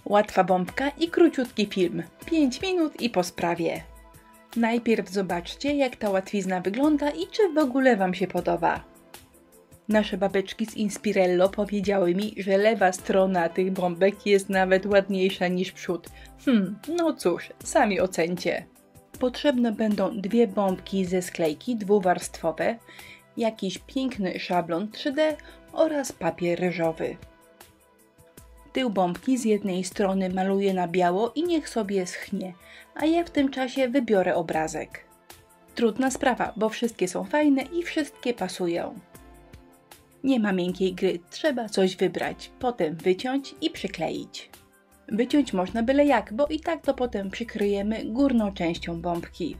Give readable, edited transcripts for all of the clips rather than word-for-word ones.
Łatwa bombka i króciutki film. 5 minut i po sprawie. Najpierw zobaczcie, jak ta łatwizna wygląda i czy w ogóle Wam się podoba. Nasze babeczki z Inspirello powiedziały mi, że lewa strona tych bombek jest nawet ładniejsza niż przód. No cóż, sami ocencie. Potrzebne będą 2 bombki ze sklejki dwuwarstwowe, jakiś piękny szablon 3D oraz papier ryżowy. Tył bombki z jednej strony maluję na biało i niech sobie schnie, a ja w tym czasie wybiorę obrazek. Trudna sprawa, bo wszystkie są fajne i wszystkie pasują. Nie ma miękkiej gry, trzeba coś wybrać, potem wyciąć i przykleić. Wyciąć można byle jak, bo i tak to potem przykryjemy górną częścią bombki.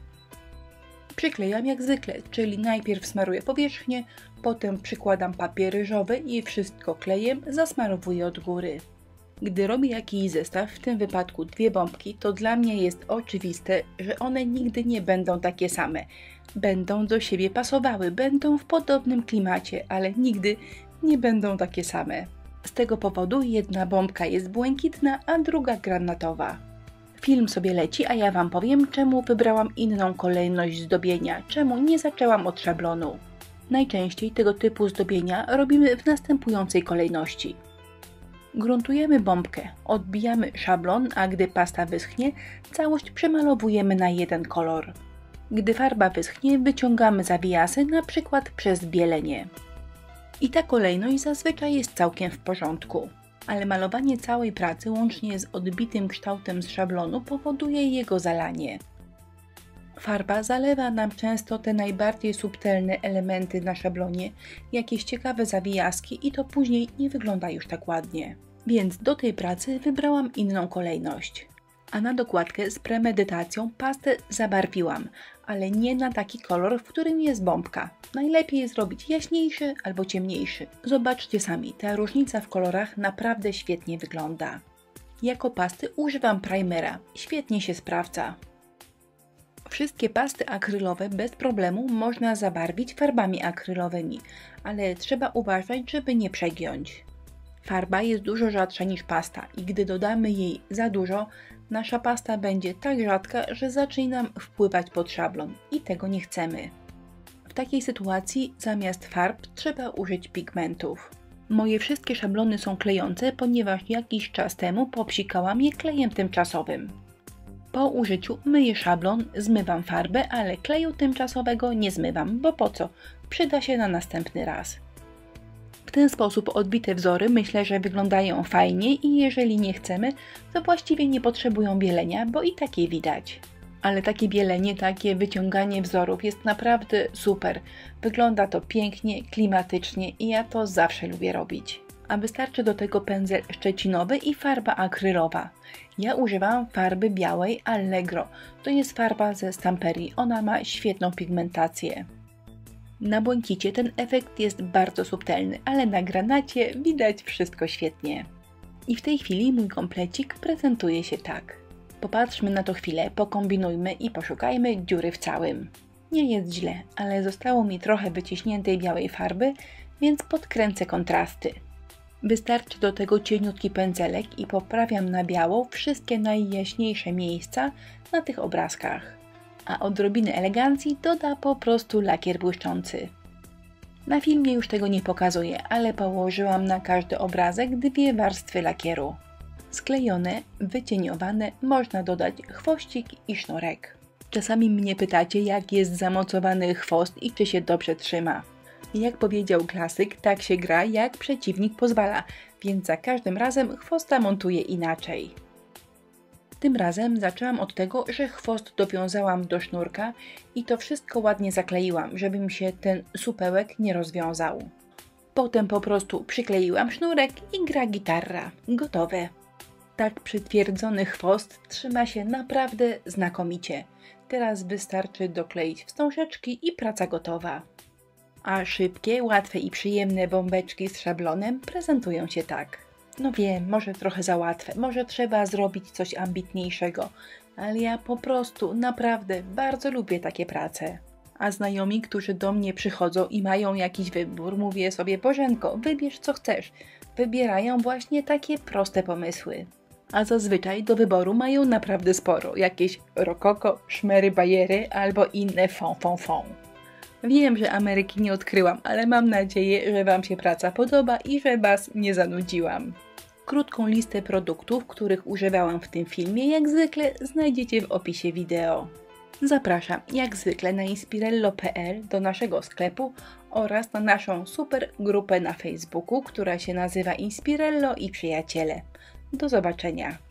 Przyklejam jak zwykle, czyli najpierw smaruję powierzchnię, potem przykładam papier ryżowy i wszystko klejem zasmarowuję od góry. Gdy robię jakiś zestaw, w tym wypadku 2 bombki, to dla mnie jest oczywiste, że one nigdy nie będą takie same. Będą do siebie pasowały, będą w podobnym klimacie, ale nigdy nie będą takie same. Z tego powodu jedna bombka jest błękitna, a druga granatowa. Film sobie leci, a ja Wam powiem, czemu wybrałam inną kolejność zdobienia, czemu nie zaczęłam od szablonu. Najczęściej tego typu zdobienia robimy w następującej kolejności. Gruntujemy bombkę, odbijamy szablon, a gdy pasta wyschnie, całość przemalowujemy na jeden kolor. Gdy farba wyschnie, wyciągamy zawijasy, np. przez bielenie. I ta kolejność zazwyczaj jest całkiem w porządku. Ale malowanie całej pracy łącznie z odbitym kształtem z szablonu powoduje jego zalanie. Farba zalewa nam często te najbardziej subtelne elementy na szablonie, jakieś ciekawe zawijaski i to później nie wygląda już tak ładnie. Więc do tej pracy wybrałam inną kolejność. A na dokładkę z premedytacją pastę zabarwiłam, ale nie na taki kolor, w którym jest bombka. Najlepiej jest zrobić jaśniejszy albo ciemniejszy. Zobaczcie sami, ta różnica w kolorach naprawdę świetnie wygląda. Jako pasty używam primera, świetnie się sprawdza. Wszystkie pasty akrylowe bez problemu można zabarwić farbami akrylowymi, ale trzeba uważać, żeby nie przegiąć. Farba jest dużo rzadsza niż pasta i gdy dodamy jej za dużo, nasza pasta będzie tak rzadka, że zacznie nam wpływać pod szablon i tego nie chcemy. W takiej sytuacji zamiast farb trzeba użyć pigmentów. Moje wszystkie szablony są klejące, ponieważ jakiś czas temu popsikałam je klejem tymczasowym. Po użyciu myję szablon, zmywam farbę, ale kleju tymczasowego nie zmywam, bo po co? Przyda się na następny raz. W ten sposób odbite wzory myślę, że wyglądają fajnie i jeżeli nie chcemy, to właściwie nie potrzebują bielenia, bo i tak je widać. Ale takie bielenie, takie wyciąganie wzorów jest naprawdę super. Wygląda to pięknie, klimatycznie i ja to zawsze lubię robić. A wystarczy do tego pędzel szczecinowy i farba akrylowa. Ja używam farby białej Allegro. To jest farba ze Stamperii. Ona ma świetną pigmentację. Na błękicie ten efekt jest bardzo subtelny, ale na granacie widać wszystko świetnie. I w tej chwili mój komplecik prezentuje się tak. Popatrzmy na to chwilę, pokombinujmy i poszukajmy dziury w całym. Nie jest źle, ale zostało mi trochę wyciśniętej białej farby, więc podkręcę kontrasty. Wystarczy do tego cieniutki pędzelek i poprawiam na biało wszystkie najjaśniejsze miejsca na tych obrazkach. A odrobiny elegancji doda po prostu lakier błyszczący. Na filmie już tego nie pokazuję, ale położyłam na każdy obrazek 2 warstwy lakieru. Sklejone, wycieniowane, można dodać chwościk i sznurek. Czasami mnie pytacie, jak jest zamocowany chwost i czy się dobrze trzyma. Jak powiedział klasyk, tak się gra, jak przeciwnik pozwala, więc za każdym razem chwosta montuję inaczej. Tym razem zaczęłam od tego, że chwost dowiązałam do sznurka i to wszystko ładnie zakleiłam, żeby mi się ten supełek nie rozwiązał. Potem po prostu przykleiłam sznurek i gra gitarra. Gotowe. Tak przytwierdzony chwost trzyma się naprawdę znakomicie. Teraz wystarczy dokleić wstążeczki i praca gotowa. A szybkie, łatwe i przyjemne bombeczki z szablonem prezentują się tak. No wiem, może trochę za łatwe, może trzeba zrobić coś ambitniejszego, ale ja po prostu naprawdę bardzo lubię takie prace. A znajomi, którzy do mnie przychodzą i mają jakiś wybór, mówię sobie: Bożenko, wybierz co chcesz. Wybierają właśnie takie proste pomysły. a zazwyczaj do wyboru mają naprawdę sporo. Jakieś rokoko, szmery bajery albo inne fon. Wiem, że Ameryki nie odkryłam, ale mam nadzieję, że Wam się praca podoba i że Was nie zanudziłam. Krótką listę produktów, których używałam w tym filmie, jak zwykle znajdziecie w opisie wideo. Zapraszam jak zwykle na inspirello.pl do naszego sklepu oraz na naszą super grupę na Facebooku, która się nazywa Inspirello i Przyjaciele. Do zobaczenia!